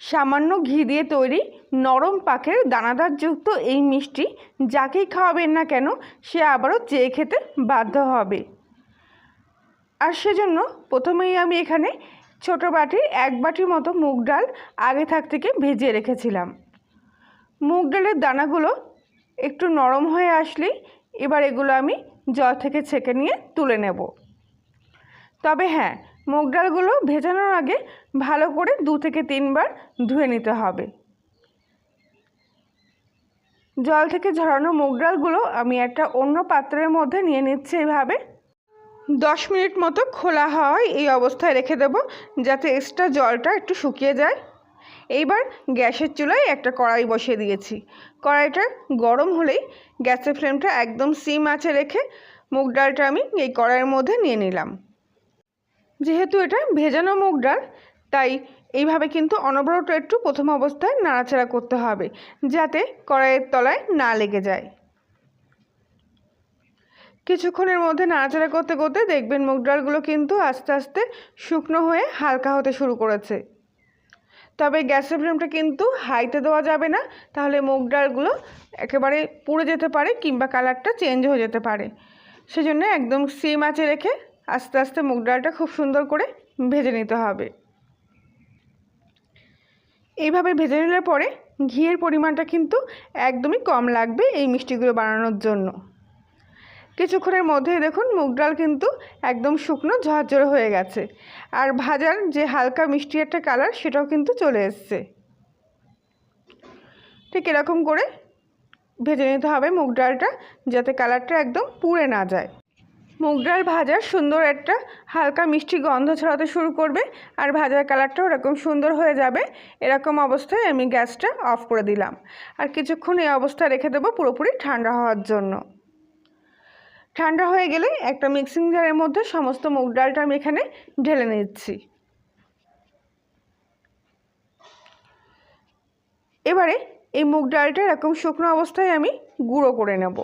সামান্য ঘি দিয়ে তৈরি নরম পাকের দানাদারযুক্ত এই মিষ্টি যাকেই খাওয়াবেন না কেন সে আবারও চেয়ে খেতে বাধ্য হবে। আর সেজন্য প্রথমেই আমি এখানে ছোটো বাটির 1 বাটির মতো মুগ ডাল আগে থেকে ভেজিয়ে রেখেছিলাম। মুগ ডালের দানাগুলো একটু নরম হয়ে আসলেই এবার এগুলো আমি জল থেকে ছেঁকে নিয়ে তুলে নেব। তবে হ্যাঁ, মুগ ডালগুলো ভেজানোর আগে ভালো করে 2 থেকে 3 বার ধুয়ে নিতে হবে। জল থেকে ঝরানো মুগ ডালগুলো আমি একটা অন্য পাত্রের মধ্যে নিয়ে নিচ্ছি। এভাবে 10 মিনিট মতো খোলা হাওয়ায় এই অবস্থায় রেখে দেব, যাতে এক্সট্রা জলটা একটু শুকিয়ে যায়। এইবার গ্যাসের চুলায় একটা কড়াই বসিয়ে দিয়েছি। কড়াইটা গরম হলেই গ্যাসের ফ্লেমটা একদম সিম আঁচে রেখে মুগ ডালটা আমি এই কড়াইয়ের মধ্যে নিয়ে নিলাম। যেহেতু এটা ভেজানো মুগ ডাল, তাই এইভাবে কিন্তু অনবরত একটু প্রথম অবস্থায় নাড়াচাড়া করতে হবে, যাতে কড়াইয়ের তলায় না লেগে যায়। কিছুক্ষণের মধ্যে নাড়াচাড়া করতে করতে দেখবেন মুগ ডালগুলো কিন্তু আস্তে আস্তে শুকনো হয়ে হালকা হতে শুরু করেছে। তবে গ্যাসের ফ্লেমটা কিন্তু হাইতে দেওয়া যাবে না, তাহলে মুগ ডালগুলো একেবারে পুড়ে যেতে পারে কিংবা কালারটা চেঞ্জ হয়ে যেতে পারে। সেজন্য একদম সিম আঁচে রেখে আস্তে আস্তে মুগ ডালটা খুব সুন্দর করে ভেজে নিতে হবে। এইভাবে ভেজে নিলে পরে ঘিয়ের পরিমাণটা কিন্তু একদমই কম লাগবে এই মিষ্টিগুলো বানানোর জন্য। কিছুক্ষণের মধ্যেই দেখুন মুগ ডাল কিন্তু একদম শুকনো ঝরঝরে হয়ে গেছে, আর ভাজার যে হালকা মিষ্টি একটা কালার সেটাও কিন্তু চলে এসছে। ঠিক এরকম করে ভেজে নিতে হবে মুগ ডালটা, যাতে কালারটা একদম পুড়ে না যায়। মুগ ডাল ভাজার সুন্দর একটা হালকা মিষ্টি গন্ধ ছড়াতে শুরু করবে, আর ভাজার কালারটাও এরকম সুন্দর হয়ে যাবে। এরকম অবস্থায় আমি গ্যাসটা অফ করে দিলাম, আর কিছুক্ষণ এই অবস্থায় রেখে দেবো পুরোপুরি ঠান্ডা হওয়ার জন্য। ঠান্ডা হয়ে গেলে একটা মিক্সিং জারের মধ্যে সমস্ত মুগ ডালটা আমি এখানে ঢেলে নিচ্ছি। এবারে এই মুগ ডালটা এরকম শুকনো অবস্থায় আমি গুঁড়ো করে নেব।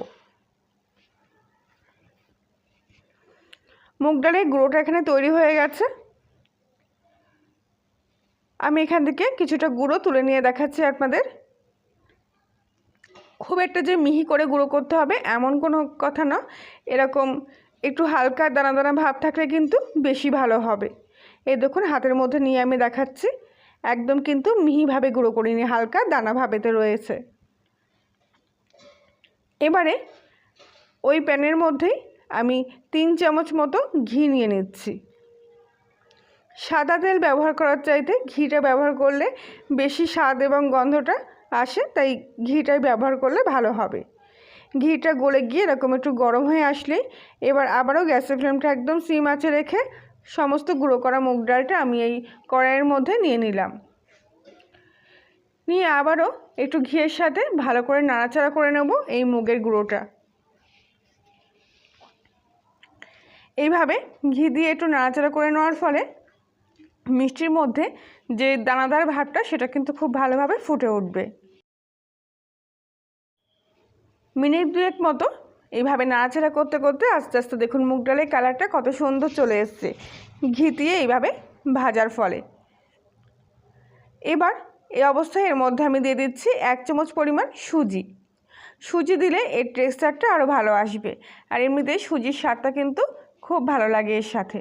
মুগ ডালের গুঁড়োটা এখানে তৈরি হয়ে গেছে। আমি এখান থেকে কিছুটা গুঁড়ো তুলে নিয়ে দেখাচ্ছি আপনাদের। খুব একটা যে মিহি করে গুঁড়ো করতে হবে এমন কোনো কথা না, এরকম একটু হালকা দানা দানা ভাব থাকলে কিন্তু বেশি ভালো হবে। এই দেখুন হাতের মধ্যে নিয়ে আমি দেখাচ্ছি, একদম কিন্তু মিহিভাবে গুঁড়ো করিনি, হালকা দানা ভাবেতে রয়েছে। এবারে ওই প্যানের মধ্যেই আমি 3 চামচ মতো ঘি নিয়ে নিচ্ছি। সাদা তেল ব্যবহার করার চাইতে ঘিটা ব্যবহার করলে বেশি স্বাদ এবং গন্ধটা আসে, তাই ঘিটাই ব্যবহার করলে ভালো হবে। ঘিটা গলে গিয়ে এরকম একটু গরম হয়ে আসলে এবার আবারও গ্যাসের ফ্লেমটা একদম সিম আঁচে রেখে সমস্ত গুঁড়ো করা মুগ ডালটা আমি এই কড়াইয়ের মধ্যে নিয়ে নিলাম। নিয়ে আবারও একটু ঘিয়ের সাথে ভালো করে নাড়াচাড়া করে নেব এই মুগের গুঁড়োটা। এইভাবে ঘি দিয়ে একটু নাড়াচাড়া করে নেওয়ার ফলে মিষ্টির মধ্যে যে দানাদার ভাবটা সেটা কিন্তু খুব ভালোভাবে ফুটে উঠবে। মিনিট 2 মতো এইভাবে নাড়াচাড়া করতে করতে আস্তে আস্তে দেখুন মুগ ডালের কালারটা কত সুন্দর চলে এসছে ঘি দিয়ে এইভাবে ভাজার ফলে। এবার এই অবস্থায় এর মধ্যে আমি দিয়ে দিচ্ছি 1 চামচ পরিমাণ সুজি। সুজি দিলে এর টেক্সচারটা আরও ভালো আসবে, আর এমনিতেই সুজির স্বাদটা কিন্তু খুব ভালো লাগে এর সাথে,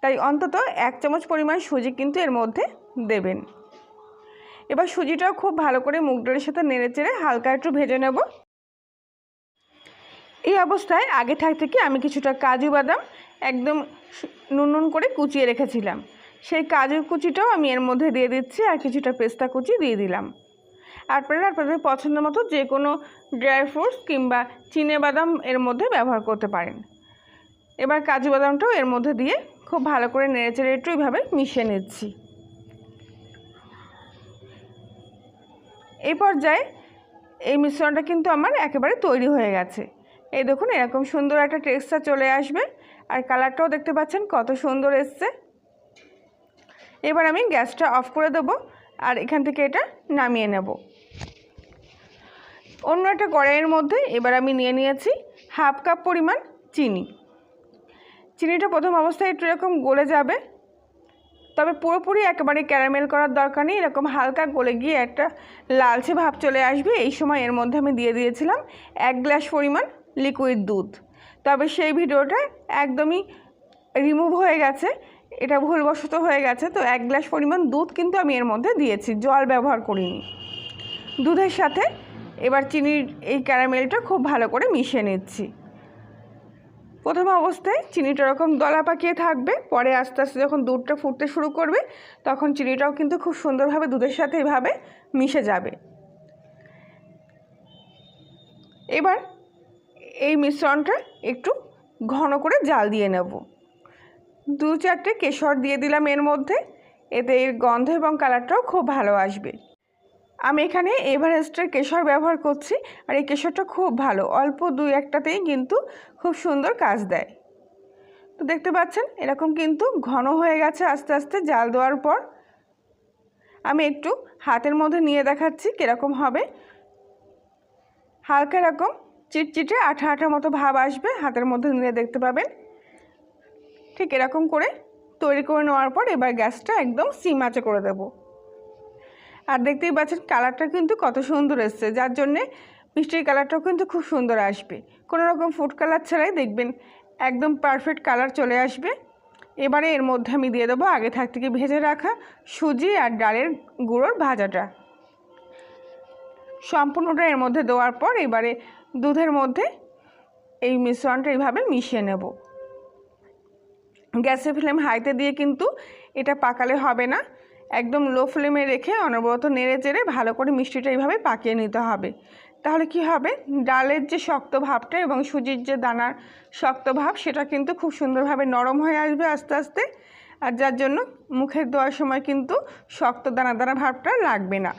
তাই অন্তত 1 চামচ পরিমাণ সুজি কিন্তু এর মধ্যে দেবেন। এবার সুজিটাও খুব ভালো করে মুগ ডালের সাথে নেড়েচেড়ে হালকা একটু ভেজে নেব। এই অবস্থায় আগে থেকে আমি কিছুটা কাজু বাদাম একদম নুন করে কুচিয়ে রেখেছিলাম, সেই কাজু কুচিটাও আমি এর মধ্যে দিয়ে দিচ্ছি, আর কিছুটা পেস্তা কুচি দিয়ে দিলাম। আপনারা আপনাদের পছন্দ মতো যে কোনো ড্রাই ফ্রুটস কিংবা চিনে বাদাম এর মধ্যে ব্যবহার করতে পারেন। এবার কাজু বাদামটাও এর মধ্যে দিয়ে খুব ভালো করে নেড়েচেড়ে একটু এইভাবে মিশিয়ে নিচ্ছি। এই পর্যায়ে এই মিশ্রণটা কিন্তু আমার একেবারে তৈরি হয়ে গেছে। এই দেখুন এরকম সুন্দর একটা টেক্সচার চলে আসবে, আর কালারটাও দেখতে পাচ্ছেন কত সুন্দর এসছে। এবার আমি গ্যাসটা অফ করে দেব, আর এখান থেকে এটা নামিয়ে নেব। অন্য একটা কড়াইয়ের মধ্যে এবার আমি নিয়ে নিয়েছি 1/2 কাপ পরিমাণ চিনি। চিনিটা প্রথম অবস্থায় একটু এরকম গলে যাবে, তবে পুরোপুরি একেবারে ক্যারামেল করার দরকার নেই, এরকম হালকা গলে গিয়ে একটা লালচে ভাব চলে আসবে। এই সময় এর মধ্যে আমি দিয়ে দিয়েছিলাম 1 গ্লাস পরিমাণ লিকুইড দুধ। তবে সেই ভিডিওটা একদমই রিমুভ হয়ে গেছে, এটা ভুলবশত হয়ে গেছে। তো 1 গ্লাস পরিমাণ দুধ কিন্তু আমি এর মধ্যে দিয়েছি, জল ব্যবহার করিনি। দুধের সাথে এবার চিনির এই ক্যারামেলটা খুব ভালো করে মিশিয়ে নিচ্ছি। প্রথম অবস্থায় চিনিটা এরকম দলা পাকিয়ে থাকবে, পরে আস্তে আস্তে যখন দুধটা ফুটতে শুরু করবে তখন চিনিটাও কিন্তু খুব সুন্দরভাবে দুধের সাথে এভাবে মিশে যাবে। এবার এই মিশ্রণটা একটু ঘন করে জাল দিয়ে নেব। 2-4টে কেশর দিয়ে দিলাম এর মধ্যে, এতে এর গন্ধ এবং কালারটাও খুব ভালো আসবে। আমি এখানে এভারেস্টের কেশর ব্যবহার করছি, আর এই কেশরটা খুব ভালো, অল্প 2-1টাতেই কিন্তু খুব সুন্দর কাজ দেয়। তো দেখতে পাচ্ছেন এরকম কিন্তু ঘন হয়ে গেছে আস্তে আস্তে জাল দেওয়ার পর। আমি একটু হাতের মধ্যে নিয়ে দেখাচ্ছি কীরকম হবে। হালকা এরকম চিটচিটে আঠা আঠা মতো ভাব আসবে, হাতের মধ্যে নিয়ে দেখতে পাবেন। ঠিক এরকম করে তৈরি করে নেওয়ার পর এবার গ্যাসটা একদম সিম আঁচে করে দেব। আর দেখতেই পাচ্ছেন কালারটা কিন্তু কত সুন্দর এসছে, যার জন্যে মিষ্টির কালারটাও কিন্তু খুব সুন্দর আসবে। কোনো রকম ফুড কালার ছাড়াই দেখবেন একদম পারফেক্ট কালার চলে আসবে। এবারে এর মধ্যে আমি দিয়ে দেবো আগে থেকে ভেজে রাখা সুজি আর ডালের গুঁড়োর ভাজাটা। সম্পূর্ণটা এর মধ্যে দেওয়ার পর এবারে দুধের মধ্যে এই মিশ্রণটা এইভাবে মিশিয়ে নেব। গ্যাসের ফ্লেম হাইতে দিয়ে কিন্তু এটা পাকালে হবে না, একদম লো ফ্লেমে রেখে অনবরত নেড়ে চেড়ে ভালো করে মিষ্টিটা এইভাবে পাকিয়ে নিতে হবে। তাহলে কি হবে, ডালের যে শক্ত ভাবটা এবং সুজির যে দানার শক্ত ভাব সেটা কিন্তু খুব সুন্দরভাবে নরম হয়ে আসবে আস্তে আস্তে, আর যার জন্য মুখে দেওয়ার সময় কিন্তু শক্ত দানা দানা ভাবটা লাগবে না।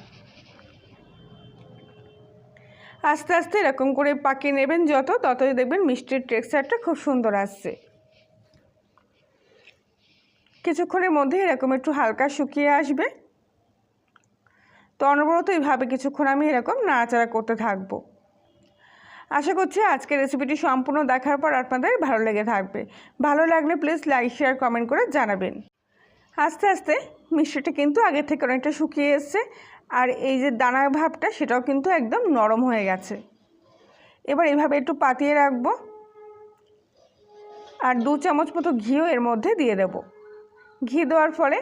আস্তে আস্তে এরকম করে পাকিয়ে নেবেন, ততই দেখবেন মিষ্টির টেক্সচারটা খুব সুন্দর আসছে। কিছুক্ষণের মধ্যে এরকম একটু হালকা শুকিয়ে আসবে। তো অনবরত এইভাবে কিছুক্ষণ আমি এরকম নাড়াচাড়া করতে থাকবো। আশা করছি আজকের রেসিপিটি সম্পূর্ণ দেখার পর আপনাদের ভালো লেগে থাকবে। ভালো লাগলে প্লিজ লাইক শেয়ার কমেন্ট করে জানাবেন। আস্তে আস্তে মিষ্টিটা কিন্তু আগে থেকে অনেকটা শুকিয়ে এসছে, আর এই যে দানার ভাবটা সেটাও কিন্তু একদম নরম হয়ে গেছে। এবার এইভাবে একটু পাতিয়ে রাখবো, আর 2 চামচ মতো ঘিও এর মধ্যে দিয়ে দেব। ঘি দেওয়ার ফলে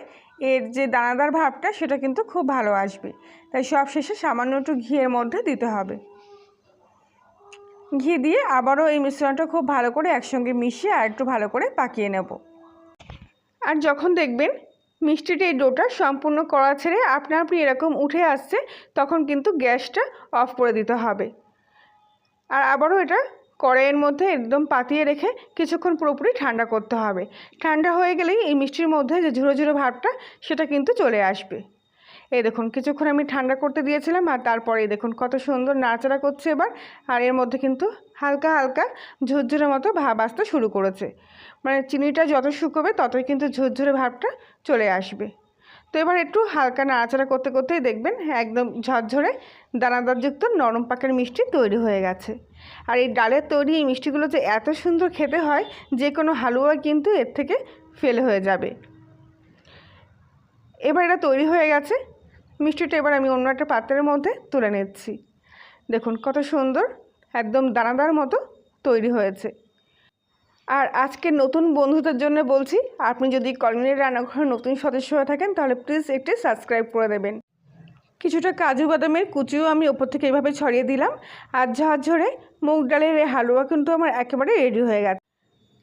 এর যে দানাদার ভাবটা সেটা কিন্তু খুব ভালো আসবে, তাই সব শেষে সামান্য একটু ঘিয়ের মধ্যে দিতে হবে। ঘি দিয়ে আবারও এই মিশ্রণটা খুব ভালো করে একসঙ্গে মিশিয়ে আর একটু ভালো করে পাকিয়ে নেব। আর যখন দেখবেন মিষ্টিটা এই ডোটা সম্পূর্ণ কড়া ছেড়ে আপনা আপনি এরকম উঠে আসছে, তখন কিন্তু গ্যাসটা অফ করে দিতে হবে। আর আবারও এটা কড়াইয়ের মধ্যে একদম পাতিয়ে রেখে কিছুক্ষণ পুরোপুরি ঠান্ডা করতে হবে। ঠান্ডা হয়ে গেলেই এই মিষ্টির মধ্যে যে ঝুড়ো ঝুড়ো ভাবটা সেটা কিন্তু চলে আসবে। এই দেখুন কিছুক্ষণ আমি ঠান্ডা করতে দিয়েছিলাম, আর তারপরে দেখুন কত সুন্দর নাড়াচাড়া করছে এবার। আর এর মধ্যে কিন্তু হালকা হালকা ঝুরঝুরে মতো ভাব আসতে শুরু করেছে, মানে চিনিটা যত শুকোবে ততই কিন্তু ঝুরঝুরে ভাবটা চলে আসবে। তো এবার একটু হালকা নাড়াচাড়া করতে করতেই দেখবেন একদম ঝরঝরে দানাদারযুক্ত নরম পাকের মিষ্টি তৈরি হয়ে গেছে। আর এই ডালের তৈরি এই মিষ্টিগুলো যে এত সুন্দর খেতে হয়, যে কোনো হালুয়া কিন্তু এর থেকে ফেল হয়ে যাবে। এবার এটা তৈরি হয়ে গেছে মিষ্টিটা, এবার আমি অন্য একটা পাত্রের মধ্যে তুলে নিচ্ছি। দেখুন কত সুন্দর একদম দানাদার মতো তৈরি হয়েছে। আর আজকে নতুন বন্ধুদের জন্য বলছি, আপনি যদি কলিনের রান্নাঘরের নতুন সদস্য হয়ে থাকেন তাহলে প্লিজ একটি সাবস্ক্রাইব করে দেবেন। কিছুটা কাজু বাদামের কুচিও আমি ওপর থেকে এইভাবে ছড়িয়ে দিলাম। আর ঝরঝরে মুগ ডালের এই হালুয়া কিন্তু আমার একেবারে রেডি হয়ে গেছে।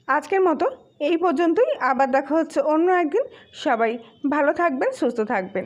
আজকের মতো এই পর্যন্তই, আবার দেখা হচ্ছে অন্য একদিন। সবাই ভালো থাকবেন, সুস্থ থাকবেন।